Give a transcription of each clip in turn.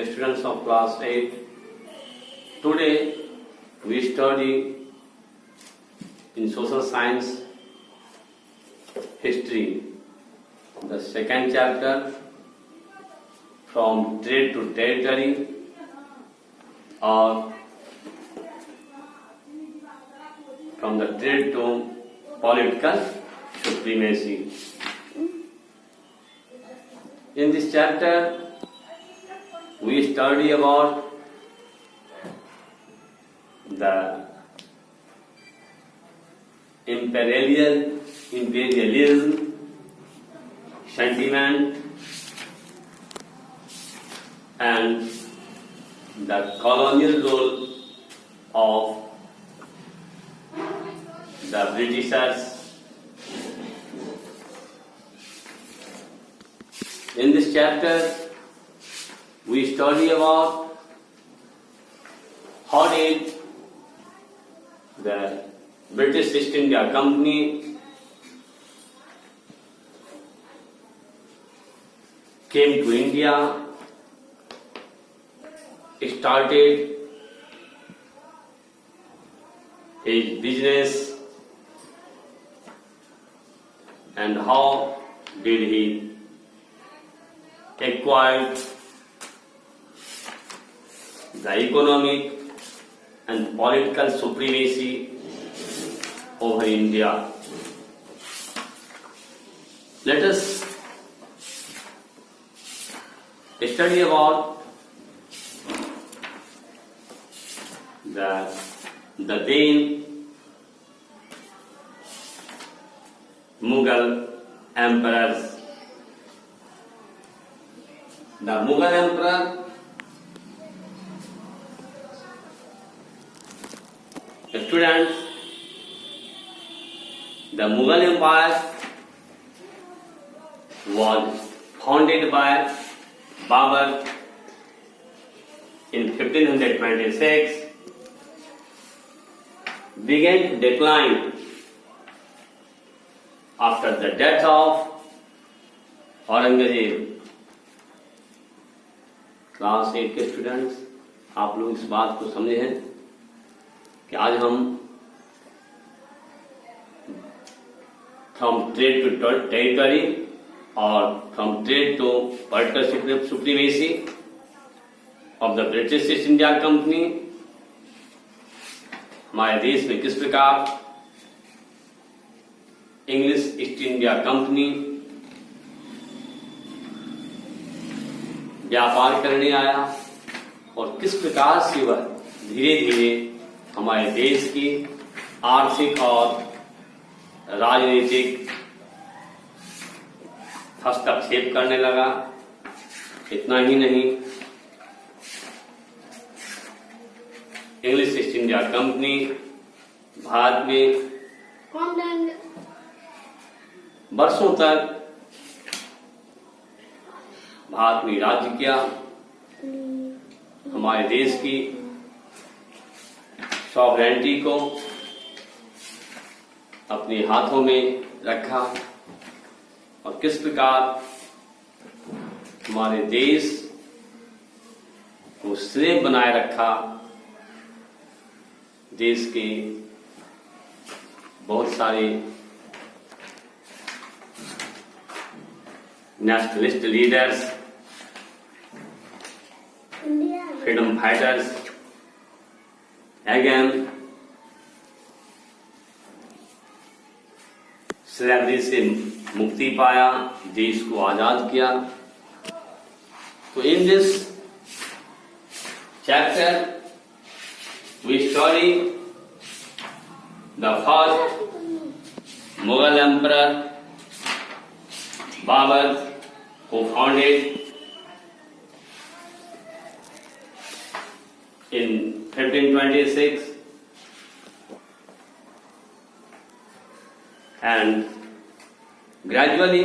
students of class 8. Today we study in social science history, the second chapter, from trade to territory, or from the trade to political supremacy. In this chapter, we study about the imperialism sentiment and the colonial role of the Britishers. In this chapter, we study about how did the British East India Company came to India, started his business, and how did he acquire the economic and political supremacy over India. Let us study about the then Mughal emperors. The Mughal emperor students, the Mughal Empire was founded by Babur in 1526, began to decline after the death of Aurangzeb. Class 8 के students, आप लोग इस बात को समझे हैं कि आज हम फ्रॉम ट्रेड टू टेरिटरी और from trade to political supremacy of the British East India Company हमारे देश में किस प्रकार इंग्लिश ईस्ट इंडिया कंपनी व्यापार करने आया और किस प्रकार से वह धीरे धीरे हमारे देश की आर्थिक और राजनीतिक हस्तक्षेप करने लगा। इतना ही नहीं, English east India company Bharat में वर्षों तक भारत में राज्य किया, हमारे देश की सॉवरेनिटी को अपने हाथों में रखा और किस प्रकार हमारे देश को स्लेव बनाए रखा। देश के बहुत सारे nationalist leaders, freedom fighters again slavery से मुक्ति पाया, देश को आजाद किया। तो in this chapter we study the first Mughal emperor Babur, who founded in 1526, and gradually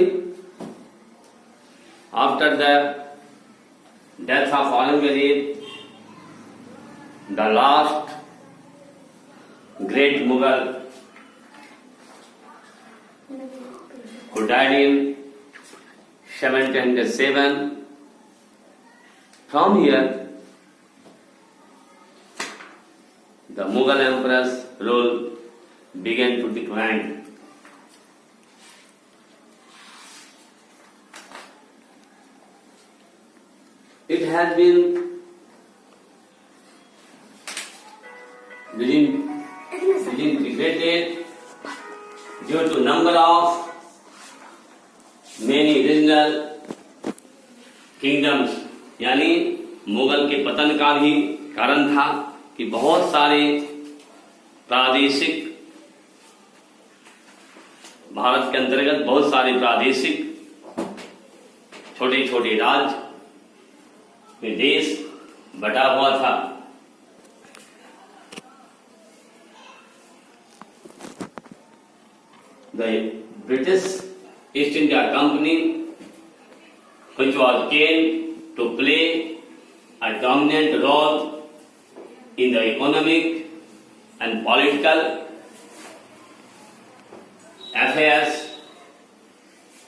after the death of Aurangzeb, the last great Mughal who died in 1707 From here, the Mughal emperor's rule began to decline. It has been disintegrated due to number of many regional kingdoms. यानी मुगल के पतन का भी कारण था कि बहुत सारे प्रादेशिक, भारत के अंतर्गत बहुत सारे प्रादेशिक छोटे छोटे राज्य में देश बटा हुआ था। The British East India Company, which was came to play a dominant role in the economic and political affairs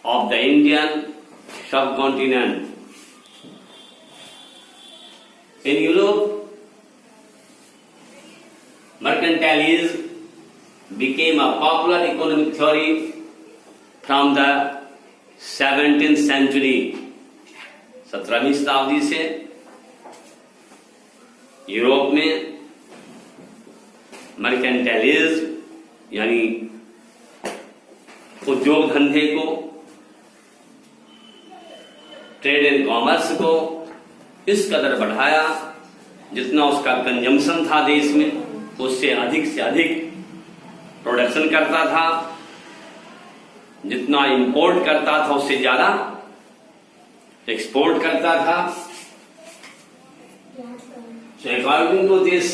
of the Indian subcontinent. In Europe, mercantilism became a popular economic theory from the 17th century. 17वीं शताब्दी से Europe में मर्केंटाइलिज्म यानी उद्योग धंधे को, trade and commerce को इस कदर बढ़ाया जितना उसका कंजम्पशन था देश में, उससे अधिक प्रोडक्शन करता था, जितना इंपोर्ट करता था उससे ज्यादा एक्सपोर्ट करता था। So according to this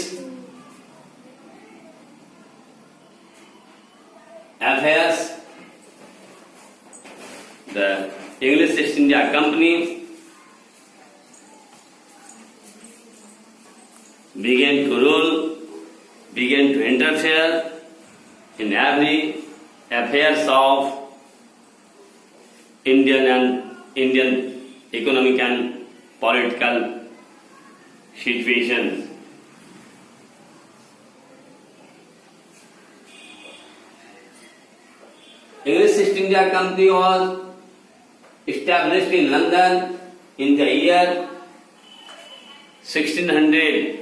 affairs, the English East India Company began to rule, began to interfere in every affairs of Indian economic and political situations. English East India Company was established in London in the year 1600.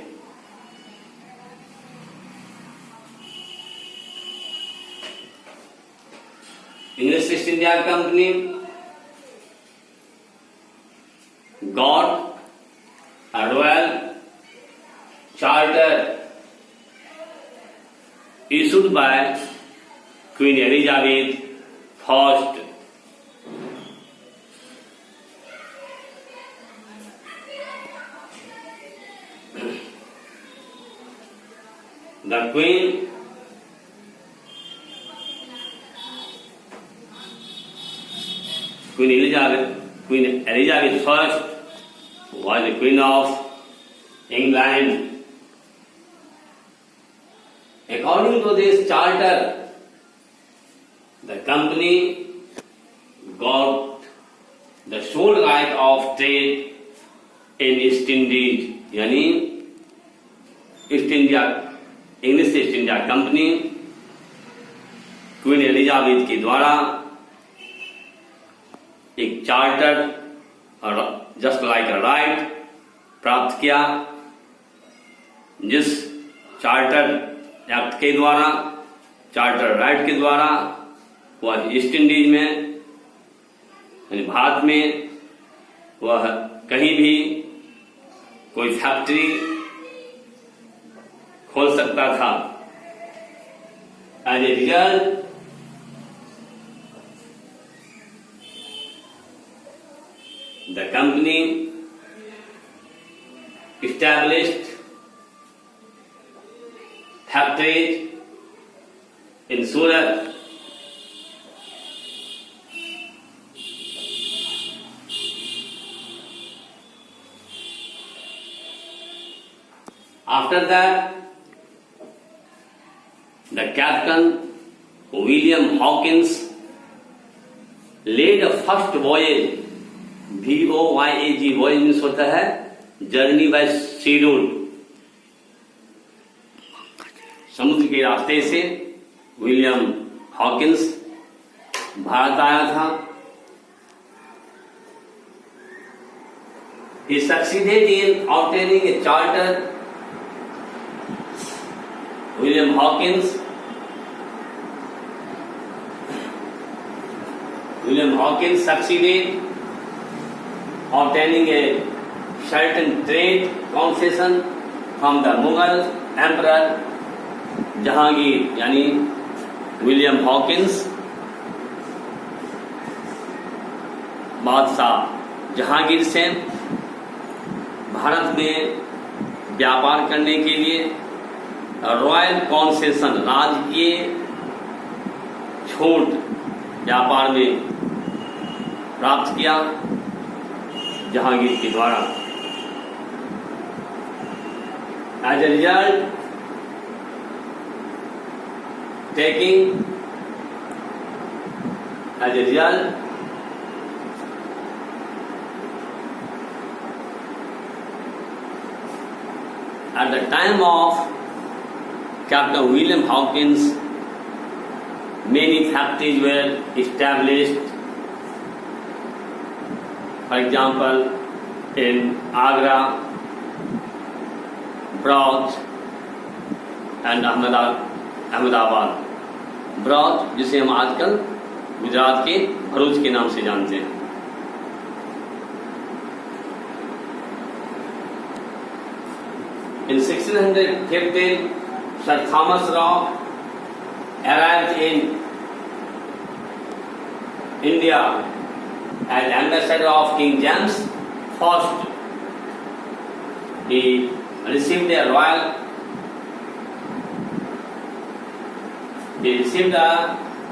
English East India Company got a royal charter issued by Queen Elizabeth I. The Queen Elizabeth I was the Queen of England. According to this charter, the company got the sole right of trade in East Indies. यानी English east India company queen Elizabeth के द्वारा एक charter just like a right प्राप्त किया, जिस charter act के द्वारा, charter right के द्वारा वह ईस्ट इंडीज में यानी भारत में वह कहीं भी कोई फैक्ट्री खोल सकता था। As a result the company established factories in Surat. After that, the captain William Hawkins laid a first voyage, VOYAG voyage means होता है जर्नी बाय सी रूट, समुद्र के रास्ते से विलियम हॉकिंस भारत आया था। He succeeded in obtaining a charter. William Hawkins succeeded obtaining a certain trade concession from the Mughal Emperor Jahangir, यानी William Hawkins बादशाह जहांगीर से भारत में व्यापार करने के लिए रॉयल कॉन्सेशन, राजकीय छूट व्यापार में प्राप्त किया जहांगीर के द्वारा। As a result, at the time of Captain William Hawkins, many factories were established. For example, in Agra, Brouch and Ahmedabad. Brouch जिसे हम आजकल गुजरात के भरूच के नाम से जानते हैं। In 1615, Sir Thomas Roe arrived in India as ambassador of King James I. He received a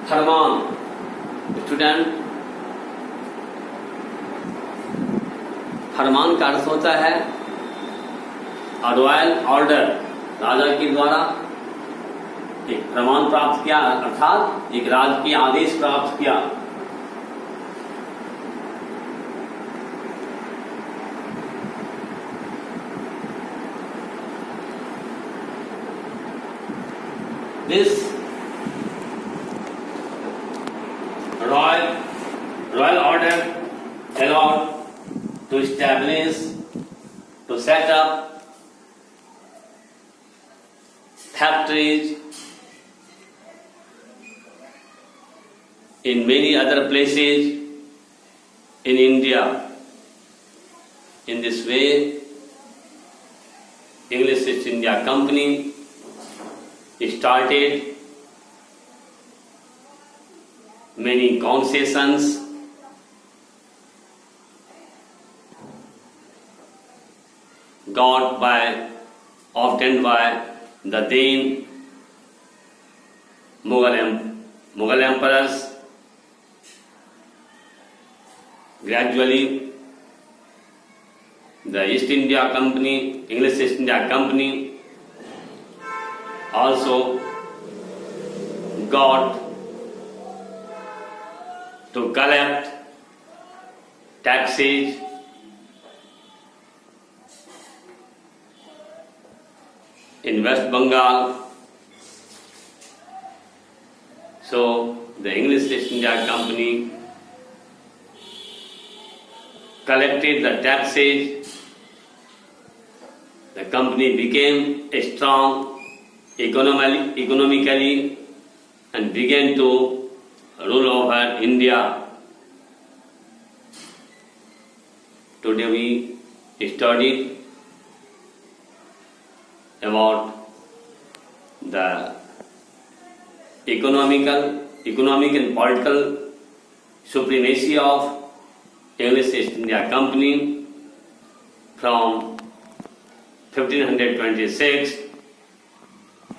फरमान। स्टूडेंट, फरमान का अर्थ होता है रॉयल ऑर्डर, राजा के द्वारा एक फरमान प्राप्त किया, अर्थात एक राजकीय आदेश प्राप्त किया। This royal order allowed to establish, to set up factories in many other places in India. In this way, English East India Company started many concessions obtained by the then Mughal emperors. Gradually, the East India Company, English East India Company, also got to collect taxes in West Bengal. So the English East India Company collected the taxes. The company became strong economically and began to rule over India. Today we studied about the economic and political supremacy of English East India Company from 1526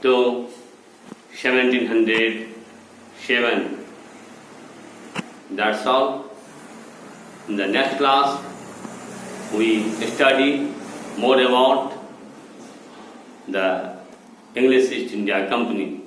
to 1707. That's all. In the next class, we study more about the English East India Company.